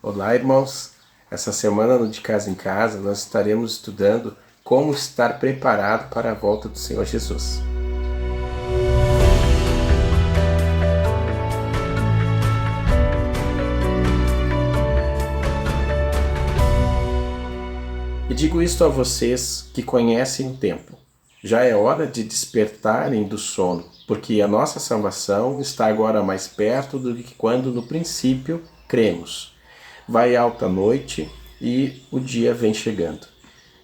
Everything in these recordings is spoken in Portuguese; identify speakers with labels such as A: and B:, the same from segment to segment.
A: Olá, irmãos. Essa semana no De Casa em Casa nós estaremos estudando como estar preparado para a volta do Senhor Jesus. E digo isto a vocês que conhecem o tempo. Já é hora de despertarem do sono, porque a nossa salvação está agora mais perto do que quando no princípio cremos. Vai alta a noite e o dia vem chegando.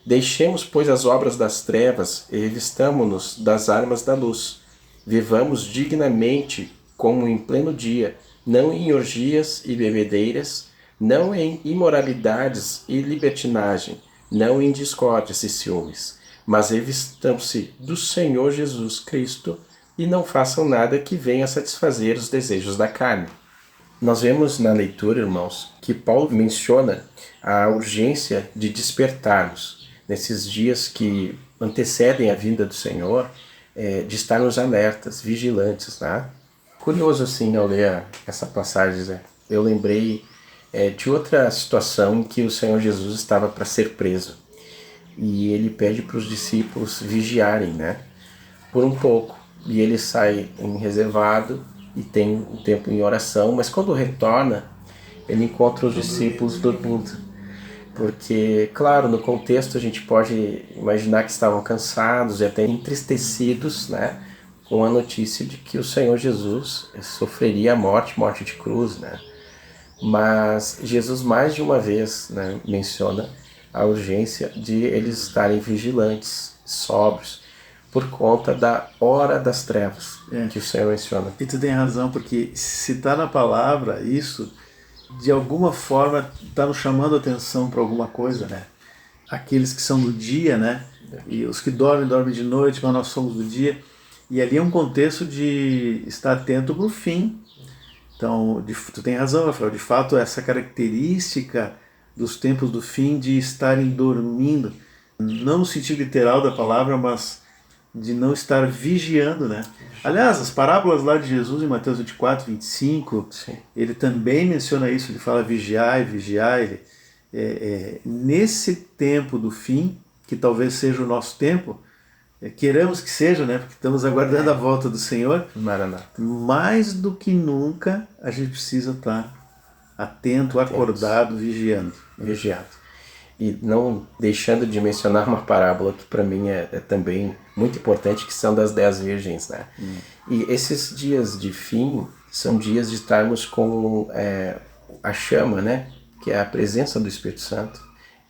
A: Deixemos, pois, as obras das trevas e revistamo-nos das armas da luz. Vivamos dignamente, como em pleno dia, não em orgias e bebedeiras, não em imoralidades e libertinagem, não em discórdias e ciúmes, mas revistamos-se do Senhor Jesus Cristo e não façam nada que venha satisfazer os desejos da carne. Nós vemos na leitura, irmãos, que Paulo menciona a urgência de despertarmos nesses dias que antecedem a vinda do Senhor, de estarmos alertas, vigilantes, né? Curioso, assim, ao ler essa passagem, eu lembrei de outra situação em que o Senhor Jesus estava para ser preso. E ele pede para os discípulos vigiarem, né? Por um pouco. E ele sai em reservado e tem um tempo em oração, mas quando retorna, ele encontra os discípulos dormindo. Porque, claro, no contexto a gente pode imaginar que estavam cansados e até entristecidos, né, com a notícia de que o Senhor Jesus sofreria a morte de cruz, né? Mas Jesus mais de uma vez, né, menciona a urgência de eles estarem vigilantes, sóbrios, por conta da hora das trevas que o Senhor menciona.
B: E tu tem razão, porque se está na palavra isso, de alguma forma está nos chamando a atenção para alguma coisa, né? Aqueles que são do dia, né? E os que dormem de noite, mas nós somos do dia. E ali é um contexto de estar atento para o fim. Então, tu tem razão, Rafael, de fato essa característica dos tempos do fim de estarem dormindo, não no sentido literal da palavra, mas de não estar vigiando, né? Aliás, as parábolas lá de Jesus em Mateus 24, 25,
A: Sim.
B: Ele também menciona isso, ele fala vigiai, vigiai. Nesse tempo do fim, que talvez seja o nosso tempo, queremos que seja, né? Porque estamos aguardando a volta do Senhor.
A: Maranata.
B: Mais do que nunca, a gente precisa estar atento, acordado, vigiando.
A: E não deixando de mencionar uma parábola que para mim é também muito importante, que são das 10 virgens, né? E esses dias de fim são dias de estarmos com a chama, né? Que é a presença do Espírito Santo,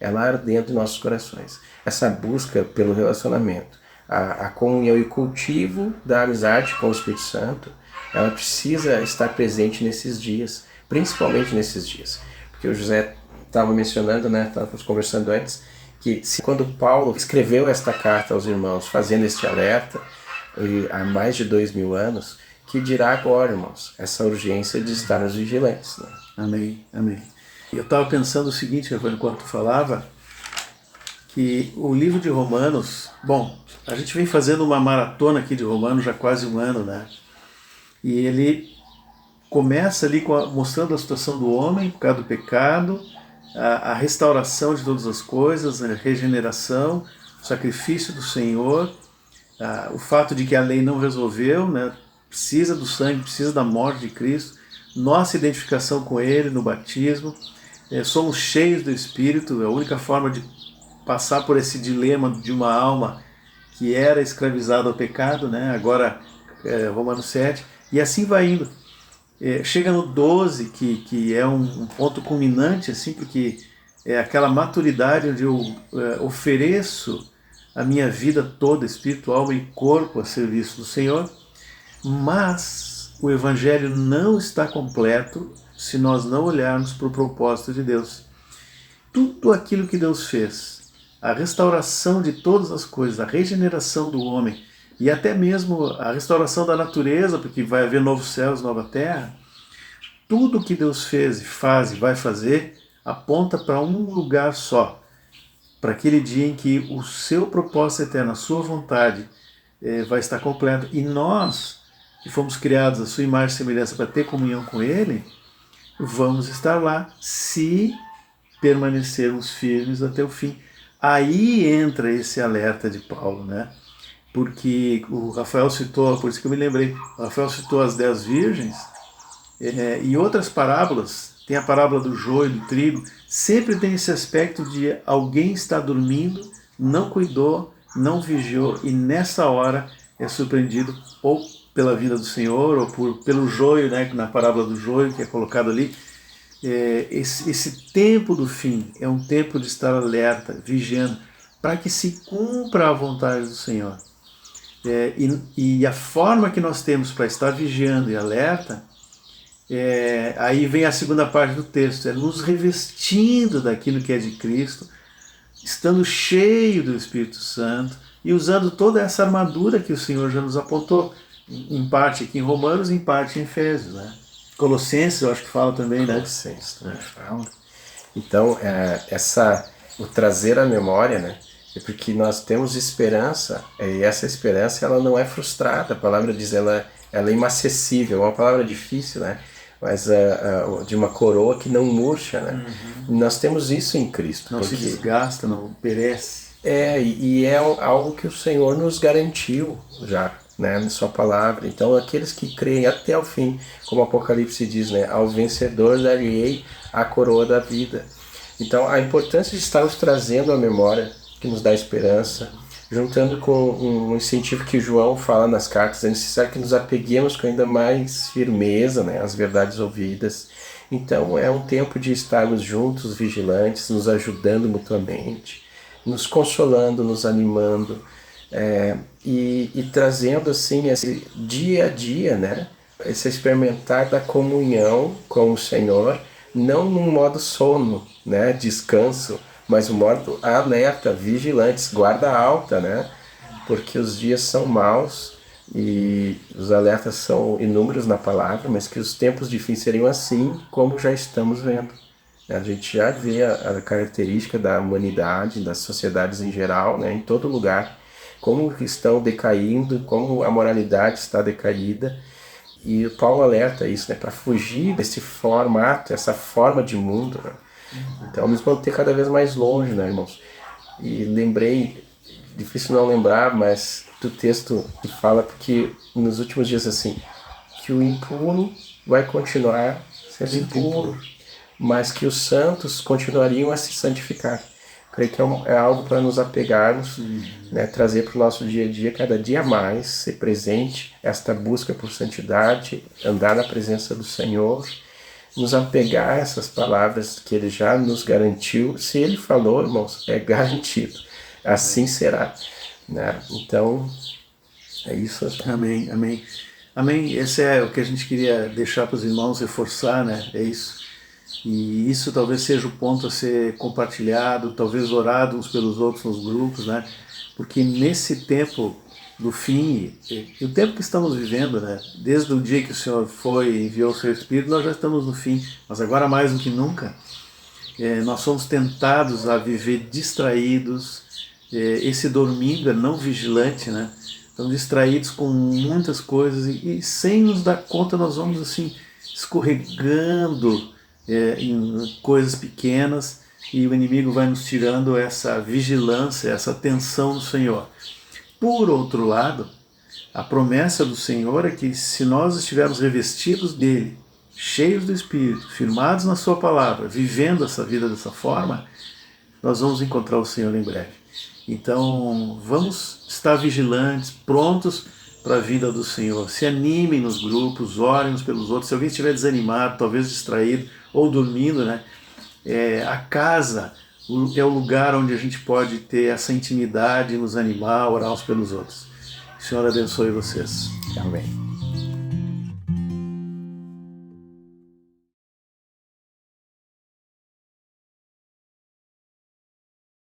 A: ela ardendo em nossos corações. Essa busca pelo relacionamento, a comunhão e o cultivo da amizade com o Espírito Santo, ela precisa estar presente nesses dias, principalmente nesses dias. Porque o José estava mencionando, né, estávamos conversando antes, que quando Paulo escreveu esta carta aos irmãos, fazendo este alerta, há mais de 2000 anos, que dirá agora, irmãos, essa urgência de estarmos vigilantes. Né?
B: Amém, amém. Eu estava pensando o seguinte, enquanto tu falava, que o livro de Romanos, bom, a gente vem fazendo uma maratona aqui de Romanos já há quase um ano, né? E ele começa ali mostrando a situação do homem por causa do pecado, a restauração de todas as coisas, a regeneração, o sacrifício do Senhor, o fato de que a lei não resolveu, né? Precisa do sangue, precisa da morte de Cristo, nossa identificação com Ele no batismo, somos cheios do Espírito, é a única forma de passar por esse dilema de uma alma que era escravizada ao pecado, né? Agora Romanos 7, e assim vai indo. Chega no 12, que é um ponto culminante, assim, porque é aquela maturidade onde eu ofereço a minha vida toda, espírito, alma e corpo, a serviço do Senhor, mas o Evangelho não está completo se nós não olharmos para o propósito de Deus. Tudo aquilo que Deus fez, a restauração de todas as coisas, a regeneração do homem, e até mesmo a restauração da natureza, porque vai haver novos céus, nova terra, tudo que Deus fez e faz e vai fazer aponta para um lugar só, para aquele dia em que o seu propósito eterno, a sua vontade vai estar completo. E nós, que fomos criados à sua imagem e semelhança para ter comunhão com Ele, vamos estar lá se permanecermos firmes até o fim. Aí entra esse alerta de Paulo, né? Porque o Rafael citou, por isso que eu me lembrei, o Rafael citou as 10 virgens, e outras parábolas, tem a parábola do joio, do trigo, sempre tem esse aspecto de alguém está dormindo, não cuidou, não vigiou, e nessa hora é surpreendido ou pela vinda do Senhor, ou pelo joio, né, na parábola do joio que é colocado ali. Esse tempo do fim é um tempo de estar alerta, vigiando, para que se cumpra a vontade do Senhor. E a forma que nós temos para estar vigiando e alerta, aí vem a segunda parte do texto, é nos revestindo daquilo que é de Cristo, estando cheio do Espírito Santo e usando toda essa armadura que o Senhor já nos apontou, em parte aqui em Romanos, em parte em Efésios, né? Colossenses, eu acho que fala também, né?
A: Colossenses também fala. Então, o trazer à memória, né? É porque nós temos esperança, e essa esperança ela não é frustrada. A palavra diz, ela é inacessível, é uma palavra difícil, né? Mas de uma coroa que não murcha, né? Uhum. Nós temos isso em Cristo.
B: Não se desgasta, não perece.
A: E é algo que o Senhor nos garantiu já, né, na sua palavra. Então aqueles que creem até o fim, como o Apocalipse diz, né, ao vencedor darei a coroa da vida. Então a importância de estarmos trazendo a memória que nos dá esperança, juntando com um incentivo que João fala nas cartas, é necessário que nos apeguemos com ainda mais firmeza, né, às verdades ouvidas. Então é um tempo de estarmos juntos, vigilantes, nos ajudando mutuamente, nos consolando, nos animando, e trazendo assim esse dia a dia, né? Esse experimentar da comunhão com o Senhor, não num modo sono, né? Descanso, mas um modo alerta, vigilantes, guarda alta, né? Porque os dias são maus e os alertas são inúmeros na palavra, mas que os tempos de fim seriam assim, como já estamos vendo. A gente já vê a característica da humanidade, das sociedades em geral, né, em todo lugar, como estão decaindo, como a moralidade está decaída. E o Paulo alerta isso, né, para fugir desse formato, essa forma de mundo, né? Então, nos manter cada vez mais longe, né, irmãos? E lembrei, difícil não lembrar, mas do texto que fala, porque nos últimos dias, assim, que o impuro vai continuar sendo impuro, mas que os santos continuariam a se santificar. Creio que é algo para nos apegarmos, né, trazer para o nosso dia a dia, cada dia mais, ser presente, esta busca por santidade, andar na presença do Senhor, nos apegar a essas palavras que Ele já nos garantiu. Se Ele falou, irmãos, é garantido. Assim será. Né? Então, é isso.
B: Amém, amém. Amém. Esse é o que a gente queria deixar para os irmãos reforçar, né? É isso. E isso talvez seja o ponto a ser compartilhado, talvez orado uns pelos outros nos grupos, né? Porque nesse tempo do fim, e o tempo que estamos vivendo, né? Desde o dia que o Senhor foi e enviou o seu Espírito, nós já estamos no fim. Mas agora mais do que nunca, nós somos tentados a viver distraídos. Esse dormindo é não vigilante, né? Estamos distraídos com muitas coisas e sem nos dar conta nós vamos assim escorregando em coisas pequenas, e o inimigo vai nos tirando essa vigilância, essa atenção do Senhor. Por outro lado, a promessa do Senhor é que se nós estivermos revestidos dele, cheios do Espírito, firmados na sua palavra, vivendo essa vida dessa forma, nós vamos encontrar o Senhor em breve. Então vamos estar vigilantes, prontos para a vinda do Senhor. Se animem nos grupos, orem uns pelos outros. Se alguém estiver desanimado, talvez distraído ou dormindo, né? A casa é o lugar onde a gente pode ter essa intimidade, nos animar, orar uns pelos outros. Que o Senhor abençoe vocês.
A: Amém.